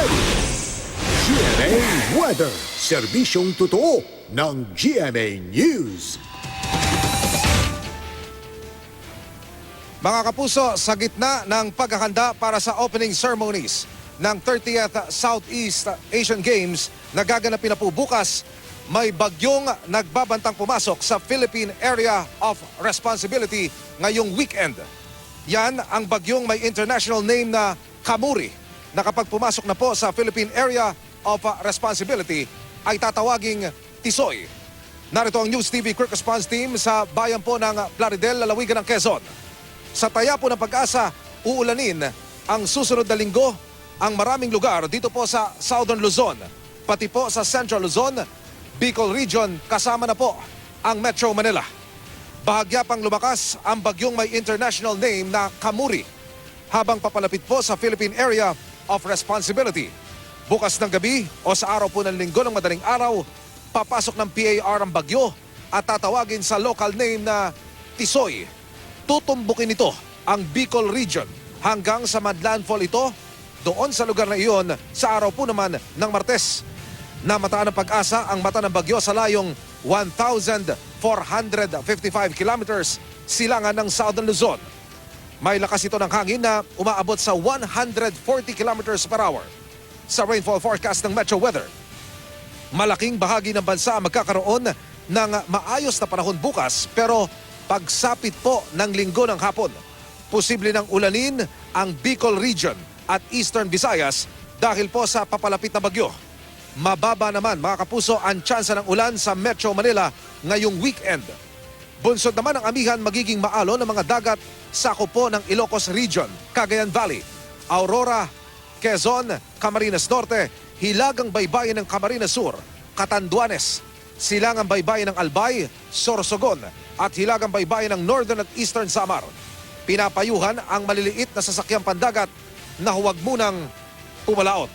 GMA Weather, serbisyong totoo ng GMA News. Mga kapuso, sa gitna ng paghahanda para sa opening ceremonies ng 30th Southeast Asian Games na gaganapin na po bukas, may bagyong nagbabantang pumasok sa Philippine Area of Responsibility ngayong weekend. Yan ang bagyong may international name na Kamuri, na kapag pumasok na po sa Philippine Area of Responsibility ay tatawaging Tisoy. Narito ang News TV Quick Response Team sa bayan po ng Plaridel, lalawigan ng Quezon. Sa taya po ng Pag-asa, uulanin ang susunod na linggo ang maraming lugar dito po sa Southern Luzon, pati po sa Central Luzon, Bicol Region, kasama na po ang Metro Manila. Bahagya pang lumakas ang bagyong may international name na Kamuri habang papalapit po sa Philippine Area of Responsibility. Bukas ng gabi o sa araw po ng linggo ng madaling araw, papasok ng PAR ang bagyo at tatawagin sa local name na Tisoy. Tutumbukin ito ang Bicol Region hanggang sa landfall ito doon sa lugar na iyon sa araw po naman ng Martes. Namataan ng Pag-asa ang mata ng bagyo sa layong 1,455 kilometers silangan ng Southern Luzon. May lakas ito ng hangin na umaabot sa 140 kilometers per hour. Sa rainfall forecast ng Metro Weather, malaking bahagi ng bansa magkakaroon ng maayos na panahon bukas, pero pagsapit po ng linggo ng hapon, posible ng ulanin ang Bicol Region at Eastern Visayas dahil po sa papalapit na bagyo. Mababa naman mga kapuso ang tsansa ng ulan sa Metro Manila ngayong weekend. Bunsod naman ang amihan magiging maalon ng mga dagat sakop po ng Ilocos Region, Cagayan Valley, Aurora, Quezon, Camarines Norte, hilagang baybayin ng Camarines Sur, Catanduanes, silangang baybayin ng Albay, Sorsogon at hilagang baybayin ng Northern at Eastern Samar. Pinapayuhan ang maliliit na sasakyang pandagat na huwag munang pumalaot.